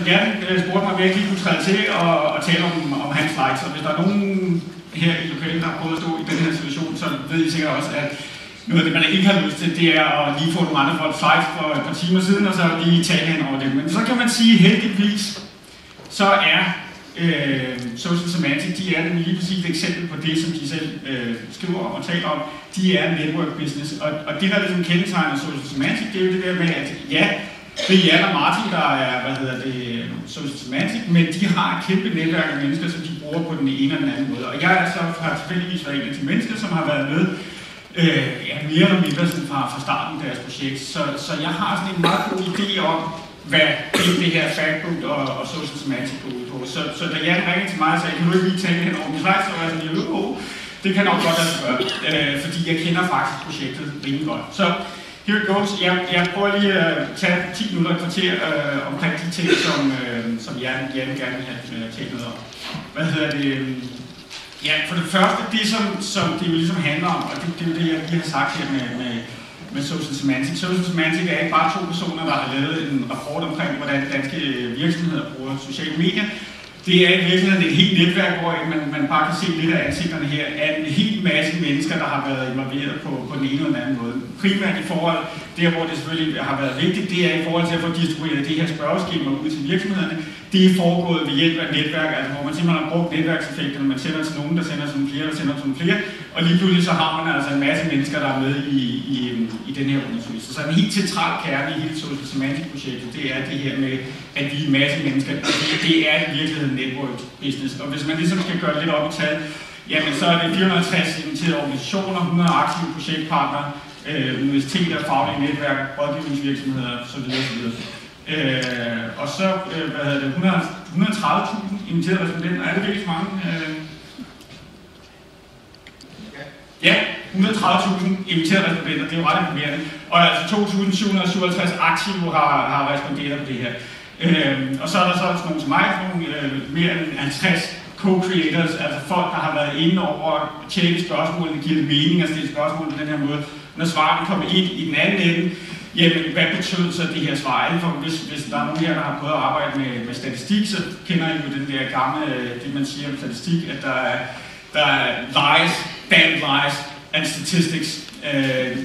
Gerne spurgte mig, om jeg ikke lige kunne træde til og tale om hans slides. Og hvis der er nogen her i lokalet, der har prøvet at stå i den her situation, så ved I sikkert også, at noget af det, man ikke har lyst til, det er at lige få nogle andre folk slides for et par timer siden, og så lige tale hen over det. Men så kan man sige, heldigvis, så er Social Semantic, de er nemlig lige præcis et eksempel på det, som de selv skriver om og taler om. De er network business, og det, der ligesom kendetegner Social Semantic, det er jo det der med, at ja, det er Jan og Martin, der er, Social Semantic, men de har et kæmpe netværk af mennesker, som de bruger på den ene eller den anden måde. Og jeg har tilfældigvis været en af de mennesker, som har været med mere eller mindre fra starten af deres projekt. Så jeg har sådan en meget god idé om, hvad det her Factbook og Social Semantic går ud på. Så da Jan ringede til mig og sagde, kan du ikke lige tale hen over min slide, så var jeg sådan, det kan nok godt lade sig gøre, fordi jeg kender faktisk projektet rimelig godt. Så here it goes. Jeg prøver lige at tage 10 minutter og kvarter omkring de ting, som Jan gerne vil have talt noget om. Ja, for det første, det som det jo ligesom handler om, og det er jo det, jeg lige har sagt her med Social Semantic. Social Semantic er ikke bare 2 personer, der har lavet en rapport omkring, hvordan danske virksomheder bruger sociale medier. Det er i virkeligheden et helt netværk, hvor man bare kan se lidt af ansigterne her, af en hel masse mennesker, der har været involveret på den ene eller den anden måde. Primært i forhold, der hvor det selvfølgelig har været vigtigt, det er i forhold til at få distribueret det her spørgeskema ud til virksomhederne. Det er foregået ved hjælp af netværk, altså hvor man simpelthen har brugt netværkseffekterne, man sender til nogen, der sender til nogle flere, der sender til nogle flere, og lige pludselig så har man altså en masse mennesker, der er med i den her undersøgelse. Så en helt central kerne i hele Social Semantic-projektet, det er det her med, at vi er en masse mennesker. Det er i virkeligheden network business. Og hvis man ligesom skal gøre lidt op i tal, jamen så er det 450 inviterede organisationer, 100 aktive projektpartnere, universiteter, faglige netværk, rådgivningsvirksomheder osv. Og så 130.000 inviterede respondenter. Er det virkelig mange? Ja, 130.000 inviterede respondenter, det er jo ret imponerende. Og altså 2.757 aktive har responderet på det her. Og så er der så sådan nogle som mig, mere end 50 co-creators, altså folk, der har været inde over at tjekke spørgsmålene, giver det mening at stille spørgsmål på den her måde. Når svarene kommer ind i den anden ende, jamen, hvad betød så det her svar? Hvis der er nogen her, der har prøvet at arbejde med statistik, så kender I jo den der gamle, det man siger om statistik, at der er lies, damn lies and statistics.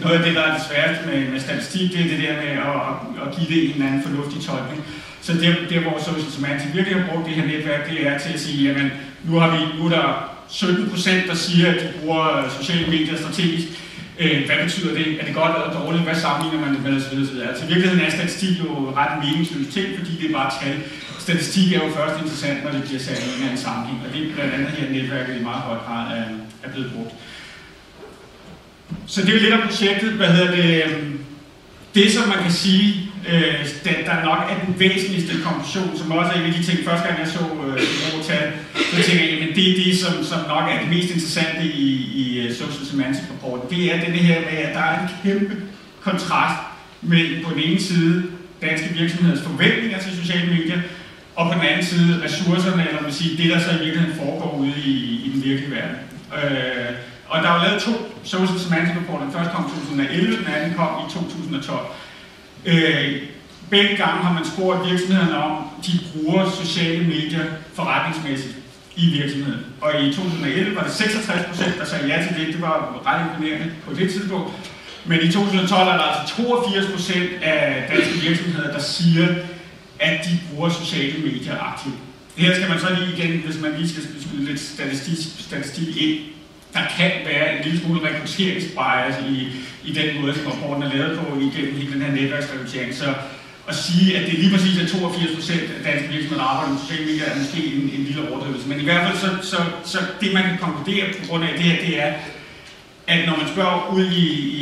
Noget af det, der er det sværeste med statistik, det er det der med at give det en anden fornuftig tolkning. Så det hvor Social Semantic virkelig har brugt det her netværk, det er til at sige, jamen, nu er der 17%, der siger, at de bruger sociale medier strategisk. Hvad betyder det? Er det godt eller dårligt? Hvad sammenligner man det med? Altså i virkeligheden er statistik jo ret meningsløs ting, fordi det er bare tal. Statistik er jo først interessant, når det bliver sat i en sammenhæng, og det er blandt andet her netværket i meget høj grad er blevet brugt. Så det er jo lidt af projektet, det som man kan sige, der nok er den væsentligste konklusion, som også er en af de ting, første gang jeg så tal, så tænker jeg, jamen det er det, som nok er det mest interessante i Social Semantic-rapporten. Det er det her med, at der er en kæmpe kontrast mellem på den ene side danske virksomheders forventninger til sociale medier, og på den anden side ressourcerne, eller man siger, det der så i virkeligheden foregår ude i den virkelige verden. Og der er jo lavet 2 Social Semantic-rapporter. Den første kom i 2011, den anden kom i 2012. Begge gange har man spurgt virksomhederne om, de bruger sociale medier forretningsmæssigt i virksomheden. Og i 2011 var det 66%, der sagde ja til det. Det var ret imponerende på det tidspunkt. Men i 2012 er der altså 82% af danske virksomheder, der siger, at de bruger sociale medier aktivt. Her skal man så lige igen, hvis man lige skal skyde lidt statistik ind, der kan være en lille smule rekrutteringsbias i den måde, som rapporten er lavet på igennem hele den her netværksrekruttering. Så at sige, at det lige præcis er 82% af danske virksomheder, der arbejder med sociale medier, er måske en lille overdrivelse. Men i hvert fald så det, man kan konkludere på grund af det her, det er, at når man spørger ud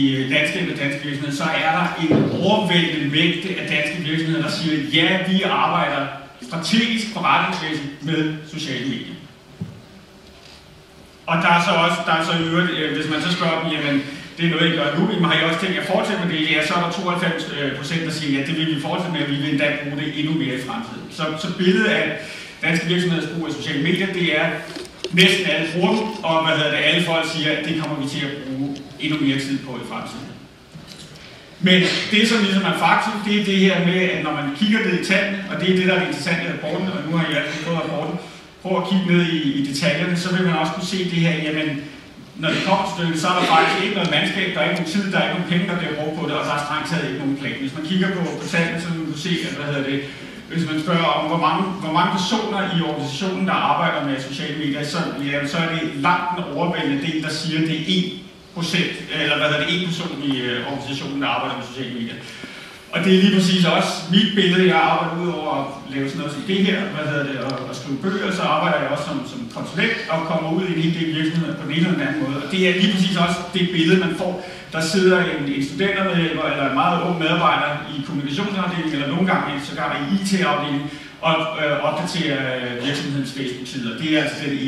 i landskabet af danske virksomheder, så er der en overvældende mængde af danske virksomheder, der siger, ja, vi arbejder strategisk forretningsmæssigt med sociale medier. Og der er så i øvrigt, hvis man så spørger dem, jamen, det er noget, I gør nu, men har I også tænkt at fortsætte med det? Ja, så er der 92%, der siger, ja, det vil vi fortsætte med, og vi vil endda bruge det endnu mere i fremtiden. Så billedet af danske virksomheders brug af sociale medier, det er næsten alle bruger dem, og alle folk siger, at det kommer vi til at bruge endnu mere tid på i fremtiden. Men det, som ligesom er faktum, det er det her med, at når man kigger ned i tallene, og det er det, der er interessant i rapporten, og nu har jeg altså fået rapporten, prøv at kigge ned i detaljerne, så vil man også kunne se det her, jamen, når det kommer til stykket, så er der faktisk ikke noget mandskab, der er ikke nogen tid, der er ikke nogen penge, der bliver brugt på det, og der er strengt taget ikke nogen plan. Hvis man kigger på tallene, så vil man kunne se, at, hvis man spørger om, hvor mange personer i organisationen, der arbejder med sociale medier, så er det langt den overvældende del, der siger, at det er 1%, eller en person i organisationen, der arbejder med sociale medier. Og det er lige præcis også mit billede. Jeg arbejder ud over at lave sådan noget som det her, og skrive bøger, så arbejder jeg også som konsulent og kommer ud i en hel del virksomheder på den ene eller den anden måde. Og det er lige præcis også det billede, man får. Der sidder en studentermedhjælper eller en meget ung medarbejder i kommunikationsafdelingen, eller nogle gange sågar i IT-afdelingen, og opdaterer virksomhedens Facebook-sider. Det er altså den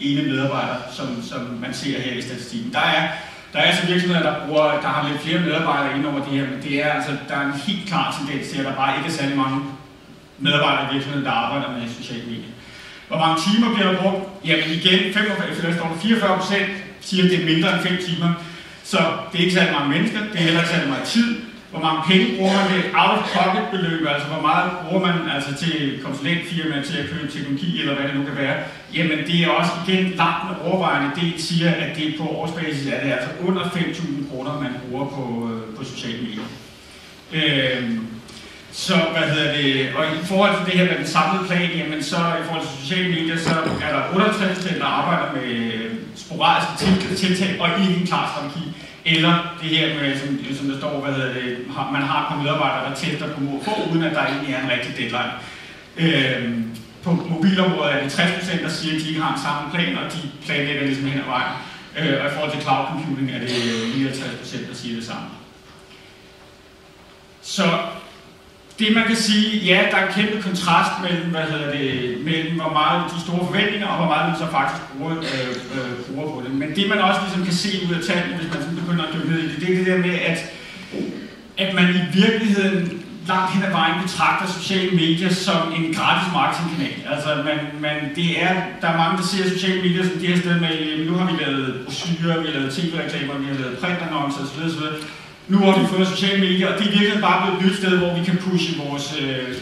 ene medarbejder, som man ser her i statistikken. Der er altså virksomheder, der har lidt flere medarbejdere ind over det her, men det er altså, der er en helt klar tendens til, at der bare ikke er særlig mange medarbejdere i virksomheder, der arbejder med sociale medier. Hvor mange timer bliver der brugt? Jamen igen, 44% siger, at det er mindre end 5 timer, så det er ikke særlig mange mennesker, det er heller ikke særlig meget tid. Hvor mange penge bruger man det out-of-pocket beløb, altså hvor meget bruger man altså til konsulentfirma, til at købe teknologi, eller hvad det nu kan være. Jamen det er også igen langt en overvejende del, siger, at det på årsbasis er det altså under 5.000 kroner, man bruger på sociale medier. Så og i forhold til det her med den samlede plan, jamen så i forhold til sociale medier, så er der 58%, der arbejder med sporadiske tiltag og ikke en klar strategi. Eller det her med, som der står, man har et par medarbejdere, der tester på mål for, uden at der egentlig er en rigtig deadline. På mobilområdet er det 60%, der siger, at de ikke har en samlet plan, og de planlægger ligesom hen ad vejen. Og i forhold til cloud computing er det 59%, der siger det samme. Så det man kan sige, ja, der er en kæmpe kontrast mellem, mellem hvor meget de store forventninger, og hvor meget man så faktisk bruger på det. Men det man også ligesom kan se ud af tallene, hvis man sådan begynder at dykke ned i det, det er det der med, at man i virkeligheden langt hen ad vejen betragter sociale medier som en gratis marketingkanal. Altså, der er mange, der ser sociale medier som det her sted med, nu har vi lavet brochurer, vi har lavet tv-reklamer, vi har lavet printannoncer osv. Nu har vi fået sociale medier, og det er virkelig bare blevet et nyt sted, hvor vi kan pushe vores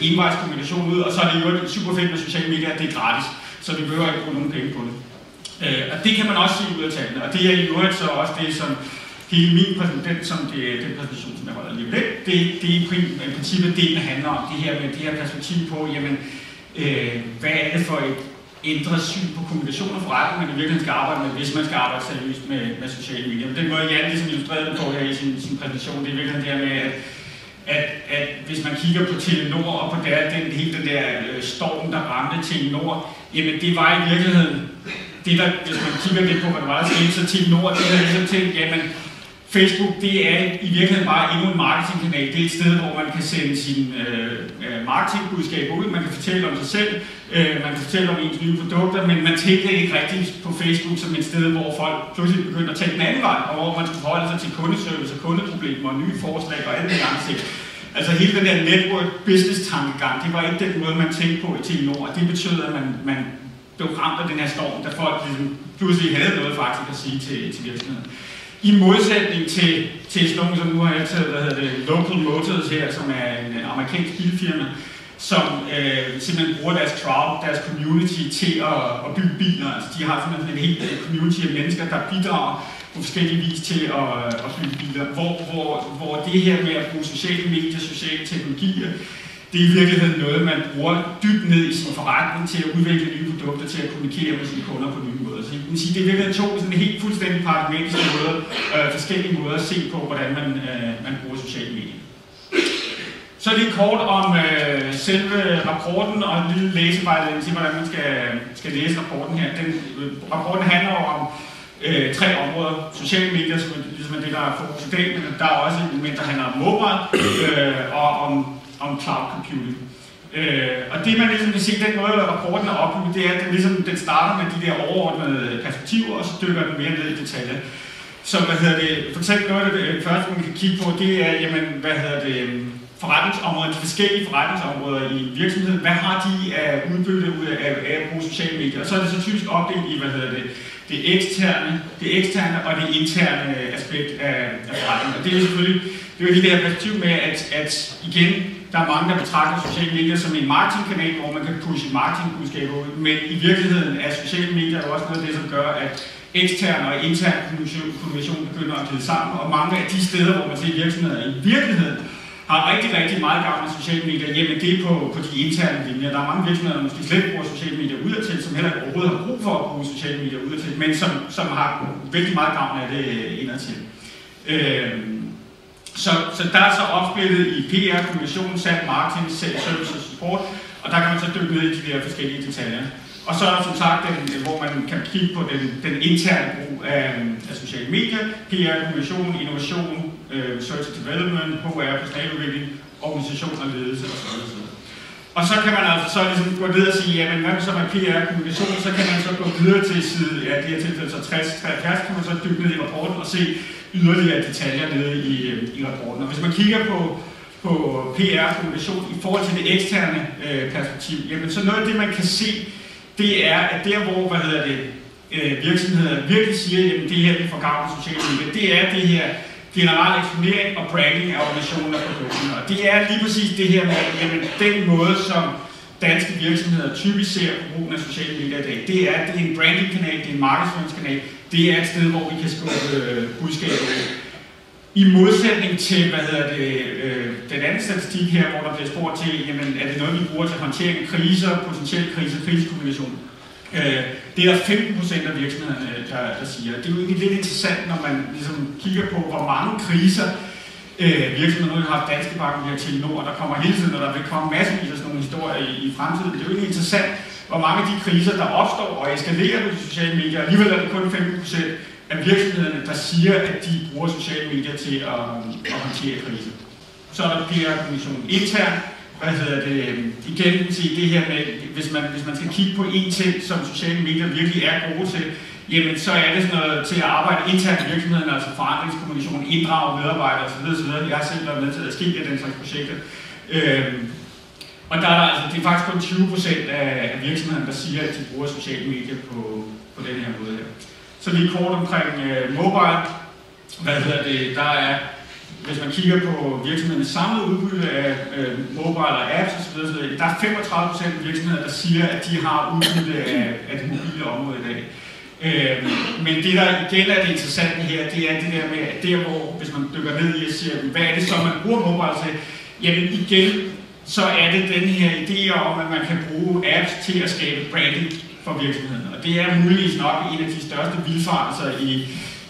envejskommunikation ud, og så er det jo super fedt med sociale medier, at det er gratis, så vi behøver ikke bruge nogen penge på det. Og det kan man også se ud af tallene, og det er i øvrigt så også det, som hele min præsentation, den præsentation, som jeg holder lige lidt, det er i princippet det, der handler om, det her med det her perspektiv på, jamen, hvad er det for et ændret syn på kommunikation og forretning, man i virkeligheden skal arbejde med, hvis man skal arbejde seriøst med sociale medier. Den måde, Jan ligesom illustrerede det på her i sin præsentation, det er virkelig det her med, at hvis man kigger på Telenor og på hele den der storm, der ramte Telenor, jamen det var i virkeligheden, hvis man kigger lidt på, hvad der var der skete, så Telenor, det der ligesom tænkt, jamen Facebook, det er i virkeligheden bare endnu en marketingkanal. Det er et sted, hvor man kan sende sine marketingbudskaber ud, man kan fortælle om sig selv, man kan fortælle om ens nye produkter, men man tænker ikke rigtigt på Facebook som et sted, hvor folk pludselig begynder at tage den anden vej, og hvor man skal forholde sig til kundeservice og kundeproblemer og nye forslag og alt det gang ting. Altså hele den der network business-tankegang, det var ikke den måde, man tænkte på i Telenor, og det betød, at man blev ramt af den her storm, da folk ligesom pludselig havde noget faktisk at sige til virksomheden. I modsætning til sådan nogle, som nu har jeg taget, Local Motors her, som er en amerikansk bilfirma, som simpelthen bruger deres crowd, deres community til at bygge biler. Altså de har simpelthen en helt community af mennesker, der bidrager på forskellige vis til at bygge biler. Hvor det her med at bruge sociale medier, sociale teknologier, det er i virkeligheden noget, man bruger dybt ned i sin forretning til at udvikle nye produkter, til at kommunikere med sine kunder på nye måder. Så jeg kan sige, det er virkelig to sådan helt fuldstændig paradigmatiske måder, forskellige måder at se på, hvordan man bruger sociale medier. Så lige kort om selve rapporten og en lille læsevejledning til, hvordan man skal læse rapporten her. Rapporten handler om 3 områder. Sociale medier, som ligesom er det, der er fokus i dag, men der er også et element, der handler om mobile og om cloud computing. Og det man ligesom kan se, den måde, at rapporten er opbygget, det er, at den starter med de der overordnede perspektiver, og så dykker den mere ned i detaljer. Så for eksempel noget af det første, man kan kigge på, det er, jamen, forretningsområder, de forskellige forretningsområder i virksomheden, hvad har de af udbytte ud af at bruge sociale medier? Og så er det så typisk opdelt i, det eksterne og det interne aspekt af forretningen. Og det er selvfølgelig det er jo hele det her perspektiv med, at igen, der er mange, der betragter sociale medier som en marketingkanal, hvor man kan pushe marketingbudskaber ud, men i virkeligheden er sociale medier jo også noget af det, som gør, at ekstern og intern kommunikation begynder at glide sammen, og mange af de steder, hvor man ser virksomheder i virkeligheden, har rigtig meget gavn af sociale medier, jamen det er på de interne linjer. Der er mange virksomheder, der måske slet ikke bruger sociale medier udadtil, som heller ikke overhovedet har brug for at bruge sociale medier udadtil, men som har vældig meget gavn af det indadtil. Så der er så opsplittet i PR, kommunikation, salg, marketing, service og support, og der kan man så dykke ned i de der forskellige detaljer. Og så er der som sagt, hvor man kan kigge på den interne brug af sociale medier, PR, kommunikation, innovation, research and development, HR, personaludvikling, organisation og ledelse osv. Og så kan man altså så ligesom gå ned og sige, jamen hvad så med PR og kommunikation, så kan man så gå videre til side, ja det her tilfælde så 60-73, kan man så dykke ned i rapporten og se yderligere detaljer nede i rapporten. Og hvis man kigger på PR og kommunikation i forhold til det eksterne perspektiv, jamen så noget af det, man kan se, det er, at der hvor, virksomheder virkelig siger, at det her, det får gavn af sociale medier, det er det her generel eksponering og branding af organisationer og produkterne. Og det er lige præcis det her med, jamen, den måde, som danske virksomheder typisk ser på brugen af sociale medier i dag, det er en brandingkanal, det er en markedsføringskanal, det er et sted, hvor vi kan skubbe budskaber. I modsætning til, den anden statistik her, hvor der bliver spurgt til, jamen, er det noget, vi bruger til håndtering af kriser, potentielle kriser, krisekommunikation? Det er der 15% af virksomhederne, der siger. Det er jo egentlig lidt interessant, når man ligesom kigger på, hvor mange kriser virksomheder nu har haft Danske Bank, vi har Telenor, der kommer hele tiden, og der vil komme massevis af sådan nogle historier i fremtiden. Det er jo egentlig interessant, hvor mange af de kriser, der opstår og eskalerer på de sociale medier. Alligevel er det kun 15% af virksomhederne, der siger, at de bruger sociale medier til at håndtere kriser. Så er der PR-kommunikation intern. Igen sige det her med, hvis man skal kigge på én ting, som sociale medier virkelig er gode til, jamen så er det sådan noget til at arbejde internt i virksomheden, altså forandringskommunikation, inddrage medarbejdere osv. Jeg har selv været med til at ske af den slags projekter. Og der er der, altså, det er faktisk kun 20% af virksomheden, der siger, at de bruger sociale medier på den her måde her. Så lige kort omkring mobile. Der er, hvis man kigger på virksomhedernes samlede udbytte af mobile og apps osv., der er 35% af virksomheder, der siger, at de har udbytte af det mobile område i dag. Men det der igen er det interessante her, det er det der med, at der hvor, hvis man dykker ned i og siger, hvad er det så, man bruger mobile til? Jamen igen, så er det den her idé om, at man kan bruge apps til at skabe branding for virksomheden. Og det er muligvis nok en af de største vildfarelser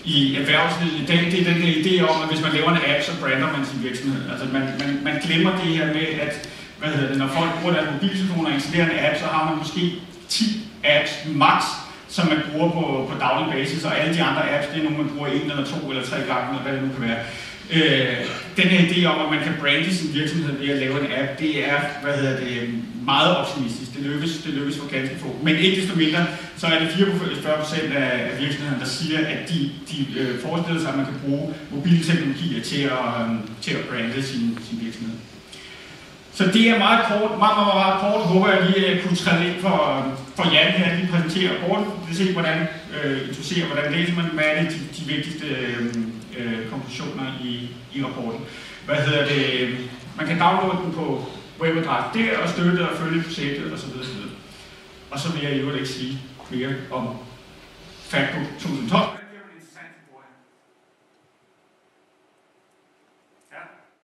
i erhvervslivet i dag. Det er den her idé om, at hvis man laver en app, så brander man sin virksomhed. Altså man glemmer det her med, at når folk bruger deres mobiltelefoner og installerer en app, så har man måske 10 apps max, som man bruger på daglig basis, og alle de andre apps, det er nogle, man bruger 1 eller 2 eller 3 gange, eller hvad det nu kan være. Den her idé om, at man kan brande sin virksomhed ved at lave en app, det er, meget optimistisk. Det lykkes for ganske få. Men ikke desto mindre, så er det 44% af virksomhederne, der siger, at de forestiller sig, at man kan bruge mobilteknologier til at brande sin virksomhed. Så det er meget kort, håber jeg lige kunne træde ind for Jan her, lige præsentere rapporten, se hvordan interesserer, hvordan læser man, hvad er det de vigtigste konklusioner i rapporten. Man kan downloade den på webadresse der og støtte og følge projektet osv. Og så vil jeg i øvrigt ikke sige mere om Factbook 2012.